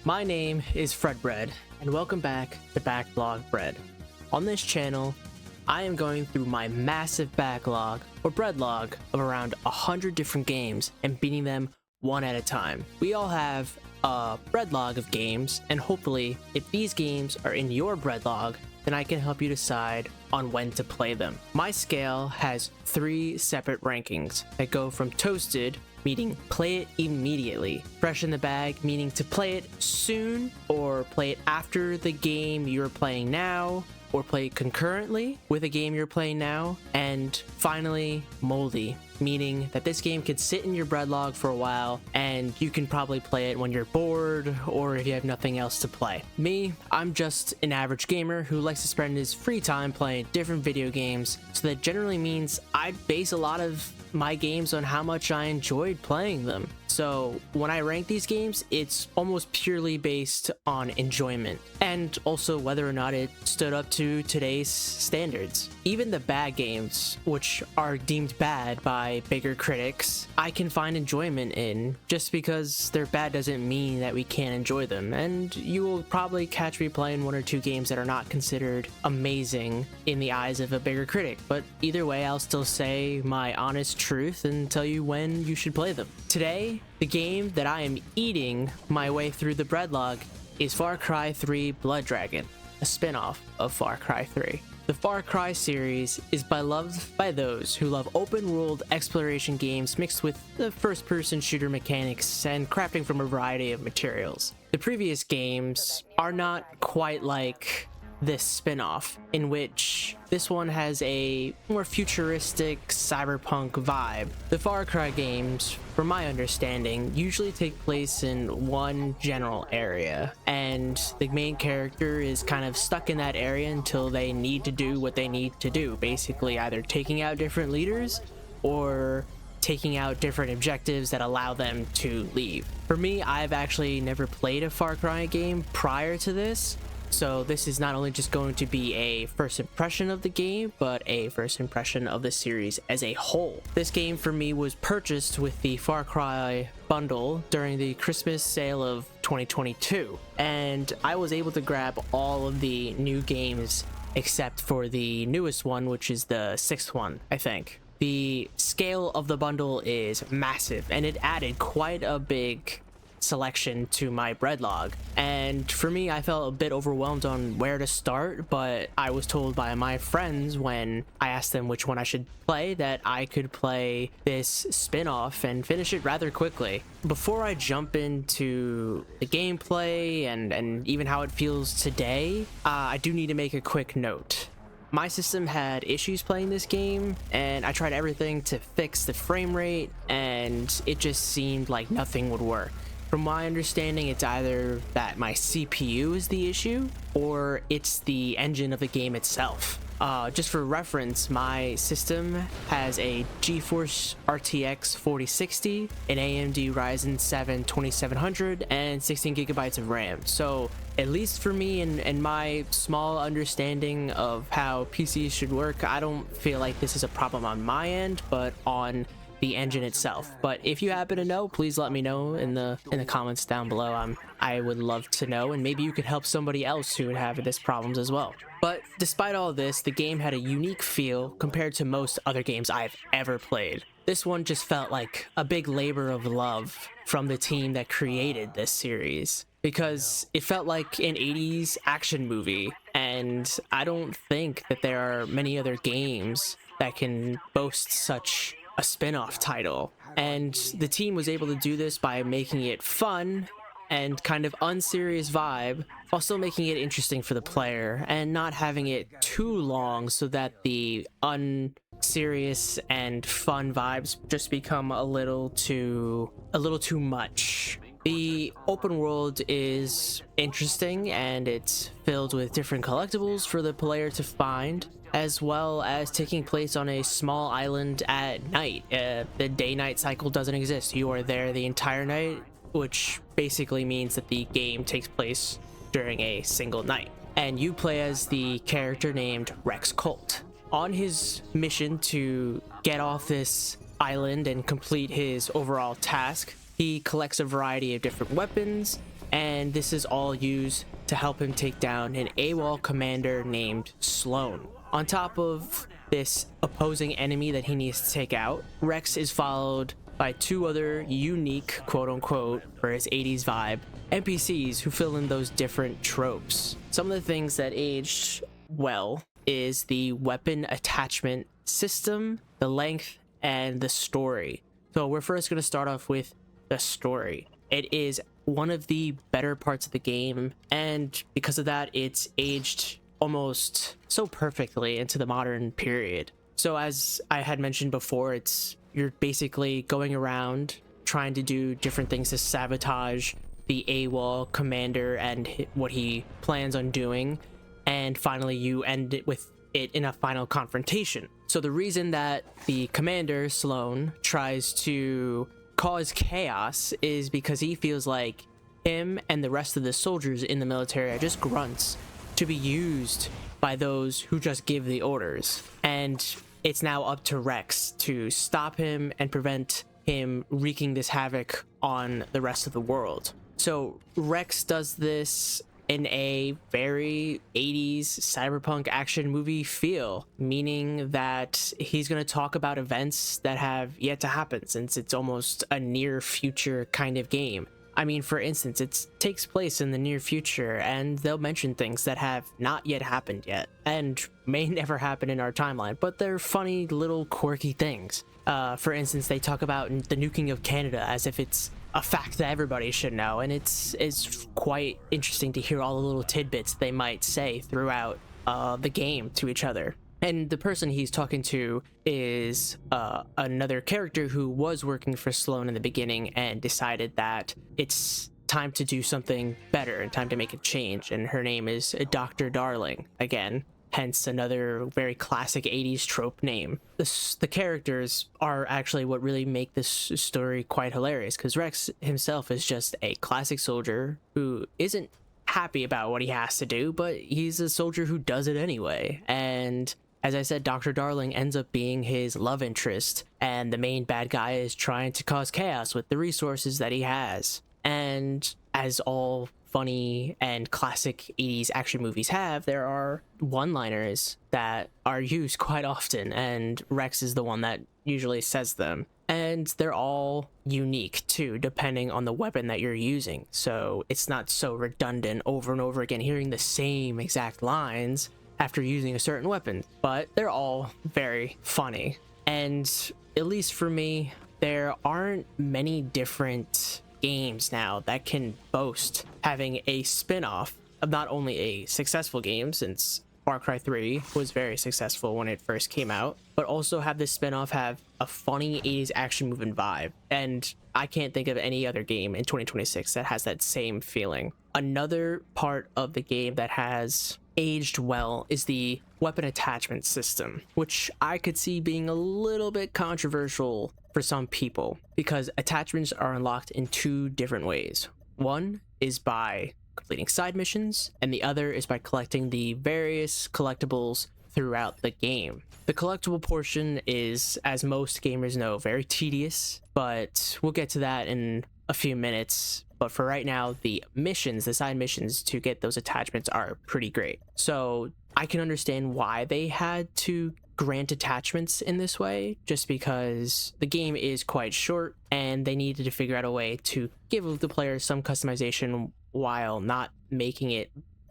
My name is FredBread, and welcome back to Backlog Bread. On this channel, I am going through my massive backlog, or breadlog, of around 100 different games and beating them one at a time. We all have a breadlog of games, and hopefully, if these games are in your breadlog, then I can help you decide on when to play them. My scale has 3 separate rankings that go from toasted, meaning play it immediately, fresh in the bag, meaning to play it soon or play it after the game you're playing now, or play it concurrently with a game you're playing now, and finally moldy, meaning that this game could sit in your breadlog for a while and you can probably play it when you're bored or if you have nothing else to play. Me, I'm just an average gamer who likes to spend his free time playing different video games, so that generally means I base a lot of my games on how much I enjoyed playing them. So when I rank these games, it's almost purely based on enjoyment and also whether or not it stood up to today's standards. Even the bad games, which are deemed bad by bigger critics, I can find enjoyment in. Just because they're bad doesn't mean that we can't enjoy them, and you will probably catch me playing 1 or 2 games that are not considered amazing in the eyes of a bigger critic, but either way, I'll still say my honest truth and tell you when you should play them. Today, the game that I am eating my way through the breadlog is Far Cry 3 Blood Dragon, a spin-off of Far Cry 3. The Far Cry series is beloved by those who love open-world exploration games mixed with the first-person shooter mechanics and crafting from a variety of materials. The previous games are not quite like this spin-off, in which this one has a more futuristic cyberpunk vibe. The Far Cry games, from my understanding, usually take place in one general area, and the main character is kind of stuck in that area until they need to do what they need to do, basically either taking out different leaders or taking out different objectives that allow them to leave. For me, I've actually never played a Far Cry game prior to this, so this is not only just going to be a first impression of the game, but a first impression of the series as a whole. This game for me was purchased with the Far Cry bundle during the Christmas sale of 2022, and I was able to grab all of the new games except for the newest one, which is the 6th one, I think. The scale of the bundle is massive, and it added quite a big selection to my breadlog, and for me, I felt a bit overwhelmed on where to start, but I was told by my friends when I asked them which one I should play that I could play this spin-off and finish it rather quickly. Before I jump into the gameplay and even how it feels today, I do need to make a quick note. My system had issues playing this game, and I tried everything to fix the frame rate, and it just seemed like nothing would work. From my understanding, it's either that my CPU is the issue, or it's the engine of the game itself. Just for reference, my system has a GeForce RTX 4060, an AMD Ryzen 7 2700, and 16 gigabytes of RAM. So at least for me and my small understanding of how PCs should work, I don't feel like this is a problem on my end, but on the engine itself. But if you happen to know, please let me know in the comments down below. I would love to know, and maybe you could help somebody else who would have this problems as well. But despite all this, the game had a unique feel compared to most other games I've ever played. This one just felt like a big labor of love from the team that created this series, because it felt like an 80s action movie, and I don't think that there are many other games that can boast such a spin-off title. And the team was able to do this by making it fun and kind of unserious vibe, while still making it interesting for the player and not having it too long so that the unserious and fun vibes just become a little too much. The open world is interesting, and it's filled with different collectibles for the player to find, as well as taking place on a small island at night. The day-night cycle doesn't exist. You are there the entire night, which basically means that the game takes place during a single night. And you play as the character named Rex Colt. On his mission to get off this island and complete his overall task, he collects a variety of different weapons and this is all used to help him take down an AWOL commander named Sloan. On top of this opposing enemy that he needs to take out, Rex is followed by two other unique, quote-unquote, for his 80s vibe, NPCs who fill in those different tropes. Some of the things that aged well is the weapon attachment system, the length, and the story. So we're first going to start off with the story. It is one of the better parts of the game, and because of that, it's aged almost so perfectly into the modern period. So as I had mentioned before, you're basically going around trying to do different things to sabotage the AWOL commander and what he plans on doing, and finally you end it with it in a final confrontation. So the reason that the commander, Sloan, tries to cause chaos is because he feels like him and the rest of the soldiers in the military are just grunts to be used by those who just give the orders. And it's now up to Rex to stop him and prevent him wreaking this havoc on the rest of the world. So Rex does this in a very 80s cyberpunk action movie feel, meaning that he's going to talk about events that have yet to happen, since it's almost a near future kind of game. I mean, for instance, it takes place in the near future, and they'll mention things that have not yet happened yet, and may never happen in our timeline, but they're funny little quirky things. For instance, they talk about the nuking of Canada as if it's a fact that everybody should know, and it's quite interesting to hear all the little tidbits they might say throughout the game to each other. And the person he's talking to is another character who was working for Sloan in the beginning and decided that it's time to do something better and time to make a change. And her name is Dr. Darling, again, hence another very classic 80s trope name. The characters are actually what really make this story quite hilarious, because Rex himself is just a classic soldier who isn't happy about what he has to do, but he's a soldier who does it anyway. And as I said, Dr. Darling ends up being his love interest, and the main bad guy is trying to cause chaos with the resources that he has. And as all funny and classic 80s action movies have, there are one-liners that are used quite often, and Rex is the one that usually says them. And they're all unique too, depending on the weapon that you're using. So it's not so redundant over and over again, hearing the same exact lines after using a certain weapon, but they're all very funny. And at least for me, there aren't many different games now that can boast having a spin-off of not only a successful game, since Far Cry 3 was very successful when it first came out, but also have this spin-off have a funny 80s action moving vibe. And I can't think of any other game in 2026 that has that same feeling. Another part of the game that has aged well is the weapon attachment system, which I could see being a little bit controversial for some people, because attachments are unlocked in two different ways. One is by completing side missions, and the other is by collecting the various collectibles throughout the game. The collectible portion is, as most gamers know, very tedious, but we'll get to that in a few minutes. But for right now, the missions, the side missions to get those attachments are pretty great. So I can understand why they had to grant attachments in this way, just because the game is quite short and they needed to figure out a way to give the player some customization while not making it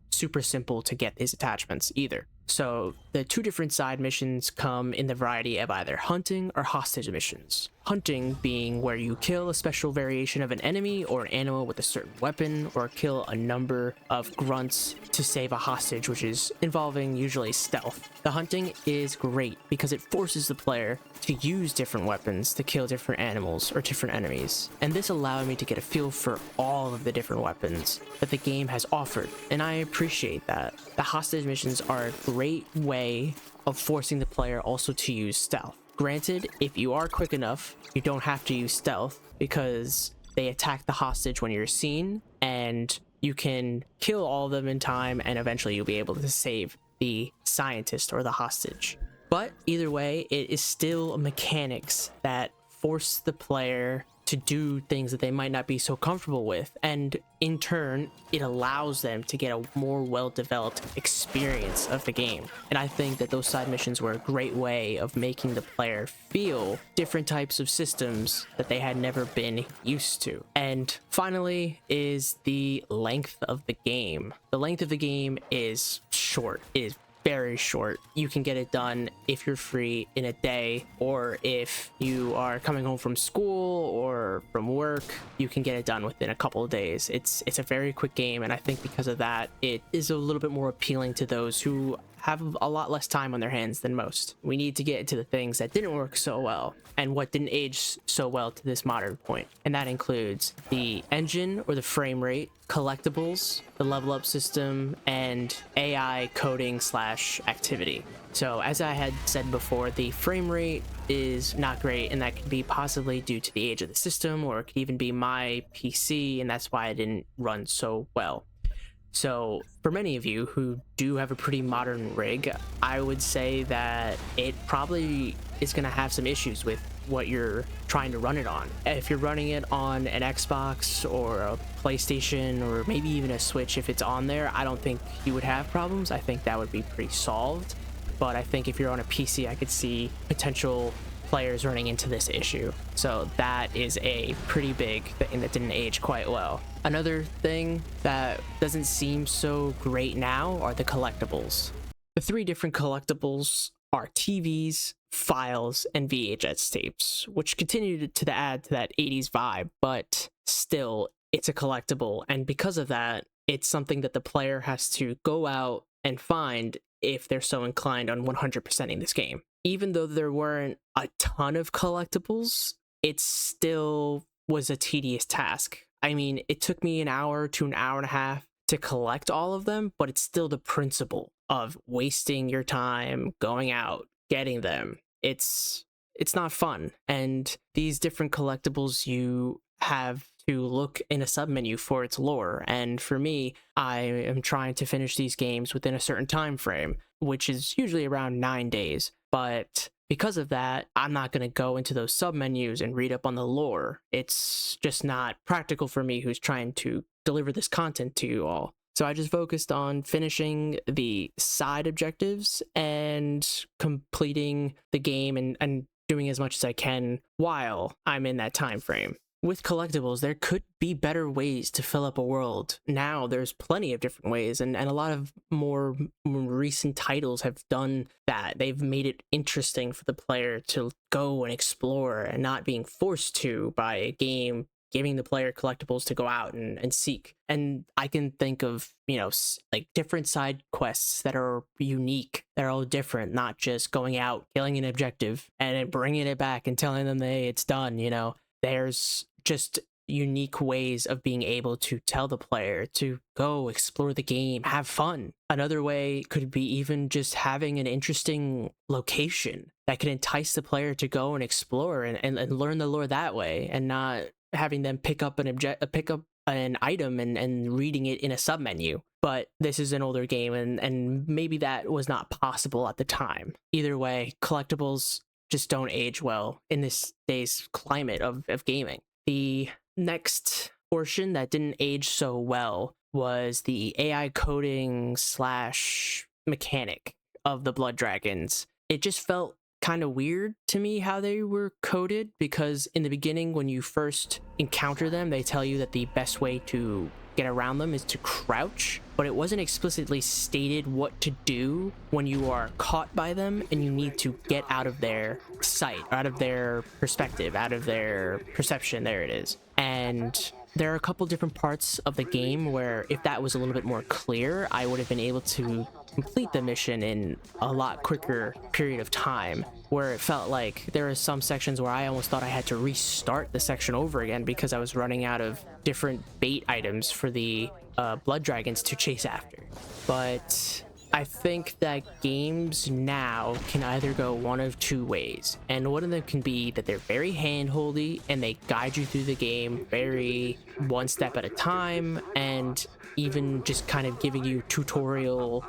super simple to get these attachments either. So the two different side missions come in the variety of either hunting or hostage missions. Hunting being where you kill a special variation of an enemy or an animal with a certain weapon, or kill a number of grunts to save a hostage, which is involving usually stealth. The hunting is great because it forces the player to use different weapons to kill different animals or different enemies, and this allowed me to get a feel for all of the different weapons that the game has offered, and I appreciate that. The hostage missions are a great way of forcing the player also to use stealth. Granted, if you are quick enough, you don't have to use stealth, because they attack the hostage when you're seen, and you can kill all of them in time, and eventually you'll be able to save the scientist or the hostage. But either way, it is still mechanics that force the player to do things that they might not be so comfortable with, and in turn it allows them to get a more well-developed experience of the game. And I think that those side missions were a great way of making the player feel different types of systems that they had never been used to. And finally is the length of the game. The length of the game is short. It is very short. You can get it done if you're free in a day, or if you are coming home from school or from work, you can get it done within a couple of days. It's a very quick game, and I think because of that, it is a little bit more appealing to those who have a lot less time on their hands than most. We need to get into the things that didn't work so well and what didn't age so well to this modern point. And that includes the engine or the frame rate, collectibles, the level up system, and AI coding slash activity. So as I had said before, the frame rate is not great, and that could be possibly due to the age of the system, or it could even be my PC, and that's why it didn't run so well. So for many of you who do have a pretty modern rig, I would say that it probably is going to have some issues with what you're trying to run it on. If you're running it on an Xbox or a PlayStation or maybe even a Switch, if it's on there, I don't think you would have problems. I think that would be pretty solved. But I think if you're on a PC, I could see potential players running into this issue. So that is a pretty big thing that didn't age quite well. Another thing that doesn't seem so great now are the collectibles. The three different collectibles are TVs, files, and VHS tapes, which continue to add to that 80s vibe, but still, it's a collectible. And because of that, it's something that the player has to go out and find if they're so inclined on 100%ing this game. Even though there weren't a ton of collectibles, it still was a tedious task. I mean, it took me an hour to an hour and a half to collect all of them, but it's still the principle of wasting your time going out, getting them. It's not fun. And these different collectibles, you have to look in a submenu for its lore. And for me, I am trying to finish these games within a certain time frame, which is usually around 9 days. But because of that, I'm not going to go into those submenus and read up on the lore. It's just not practical for me, who's trying to deliver this content to you all. So I just focused on finishing the side objectives and completing the game and doing as much as I can while I'm in that time frame. With collectibles, there could be better ways to fill up a world. Now there's plenty of different ways, and a lot of more recent titles have done that. They've made it interesting for the player to go and explore and not being forced to by a game giving the player collectibles to go out and seek. And I can think of, like different side quests that are unique, that are all different, not just going out, killing an objective, and then bringing it back and telling them, hey, it's done, There's just unique ways of being able to tell the player to go explore the game, have fun. Another way could be even just having an interesting location that can entice the player to go and explore and learn the lore that way, and not having them pick up an item and reading it in a submenu. But this is an older game, and maybe that was not possible at the time. Either way, collectibles just don't age well in this day's climate of gaming. The next portion that didn't age so well was the AI coding slash mechanic of the blood dragons. It just felt kind of weird to me how they were coded, because in the beginning, when you first encounter them, they tell you that the best way to get around them is to crouch, but it wasn't explicitly stated what to do when you are caught by them and you need to get out of their sight, out of their perspective, out of their perception. There it is. And there are a couple different parts of the game where if that was a little bit more clear, I would have been able to complete the mission in a lot quicker period of time, where it felt like there are some sections where I almost thought I had to restart the section over again because I was running out of different bait items for the blood dragons to chase after. But I think that games now can either go one of two ways, and one of them can be that they're very hand-holdy and they guide you through the game very one step at a time, and even just kind of giving you tutorial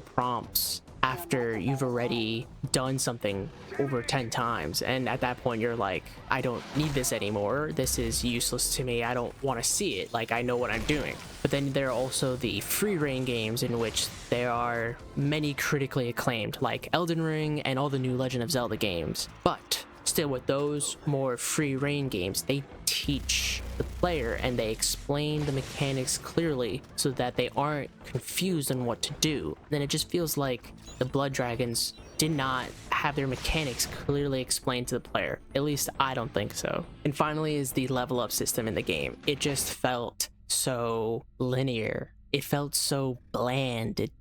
prompts after you've already done something over 10 times, and at that point you're like, I don't need this anymore, this is useless to me, I don't want to see it, like I know what I'm doing. But then there are also the free reign games, in which there are many critically acclaimed, like Elden Ring and all the new Legend of Zelda games. But still, with those more free reign games, they teach the player and they explain the mechanics clearly so that they aren't confused on what to do. Then it just feels like the Blood Dragons did not have their mechanics clearly explained to the player. At least I don't think so. And finally is the level up system in the game. It just felt so linear. It felt so bland. It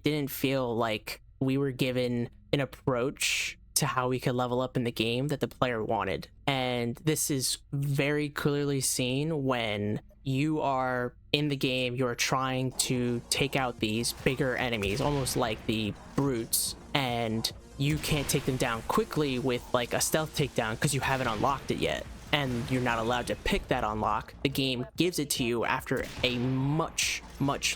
didn't feel like we were given an approach to how we could level up in the game that the player wanted. And this is very clearly seen when you are in the game, you're trying to take out these bigger enemies, almost like the brutes, and you can't take them down quickly with like a stealth takedown because you haven't unlocked it yet, and you're not allowed to pick that unlock. The game gives it to you after a much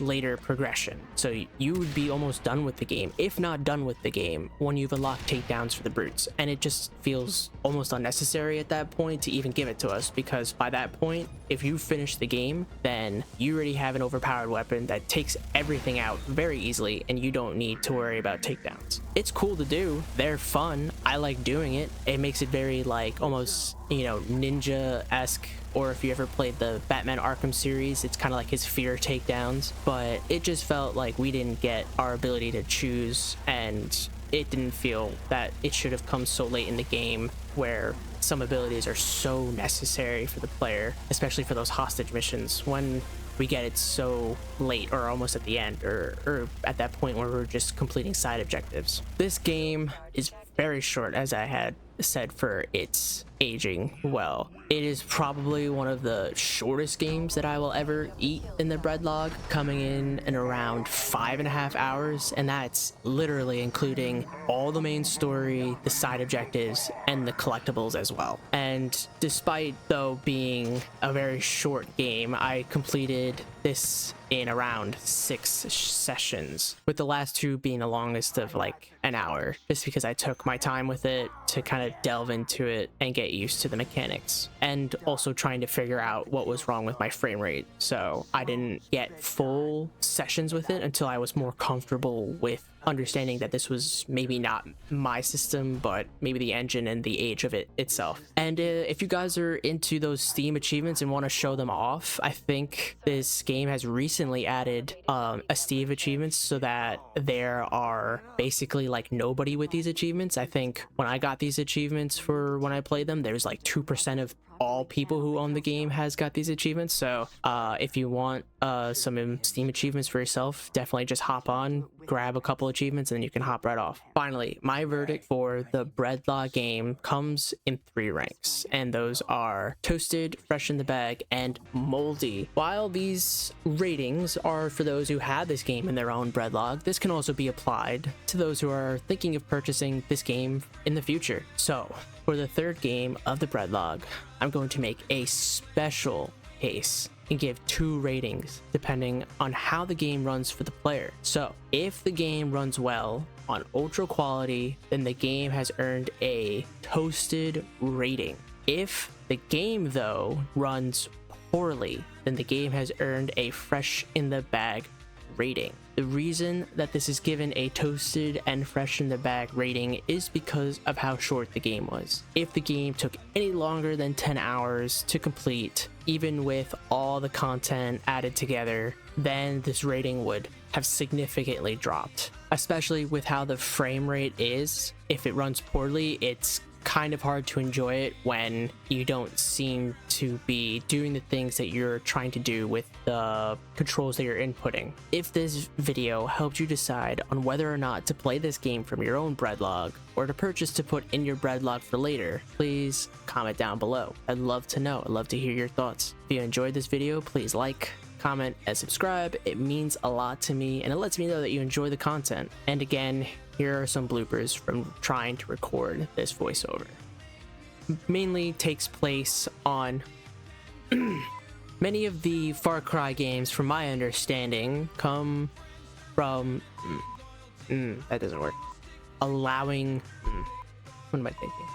later progression, so you would be almost done with the game, if not done with the game, when you've unlocked takedowns for the brutes. And it just feels almost unnecessary at that point to even give it to us, because by that point, if you finish the game, then you already have an overpowered weapon that takes everything out very easily, and you don't need to worry about takedowns. It's cool to do, they're fun, I like doing it. It makes it very like almost, you know, ninja-esque. Or if you ever played the Batman Arkham series, it's kind of like his fear takedowns. But it just felt like we didn't get our ability to choose, and it didn't feel that it should have come so late in the game, where some abilities are so necessary for the player, especially for those hostage missions, when we get it so late or almost at the end, or at that point where we're just completing side objectives. This game is very short, as I had said, for its aging well. It is probably one of the shortest games that I will ever eat in the Breadlog, coming in around 5.5 hours, and that's literally including all the main story, the side objectives, and the collectibles as well. And despite though being a very short game, I completed this in around 6 sessions, with the last 2 being the longest of like an hour, just because I took my time with it to kind of delve into it and get used to the mechanics, and also trying to figure out what was wrong with my frame rate. So I didn't get full sessions with it until I was more comfortable with understanding that this was maybe not my system, but maybe the engine and the age of it itself. And if you guys are into those Steam achievements and want to show them off, I think this game has recently added a Steam achievements, so that there are basically like nobody with these achievements. I think when I got these achievements for when I played them, there's like 2% of all people who own the game has got these achievements. So if you want some Steam achievements for yourself, definitely just hop on, grab a couple achievements, and then you can hop right off. Finally, my verdict for the Breadlog game comes in 3 ranks, and those are toasted, fresh in the bag, and moldy. While these ratings are for those who have this game in their own Breadlog, this can also be applied to those who are thinking of purchasing this game in the future. So for the 3rd game of the Breadlog, I'm going to make a special case and give 2 ratings depending on how the game runs for the player. So if the game runs well on ultra quality, then the game has earned a toasted rating. If the game though runs poorly, then the game has earned a fresh in the bag rating. The reason that this is given a toasted and fresh in the bag rating is because of how short the game was. If the game took any longer than 10 hours to complete, even with all the content added together, then this rating would have significantly dropped, especially with how the frame rate is. If it runs poorly, it's kind of hard to enjoy it when you don't seem to be doing the things that you're trying to do with the controls that you're inputting. If this video helped you decide on whether or not to play this game from your own Breadlog, or to purchase to put in your Breadlog for later, please comment down below. I'd love to know. I'd love to hear your thoughts. If you enjoyed this video, please like, comment, and subscribe. It means a lot to me, and it lets me know that you enjoy the content. And again, here are some bloopers from trying to record this voiceover. Mainly takes place on many of the Far Cry games, from my understanding, come from That doesn't work. Allowing... what am I thinking?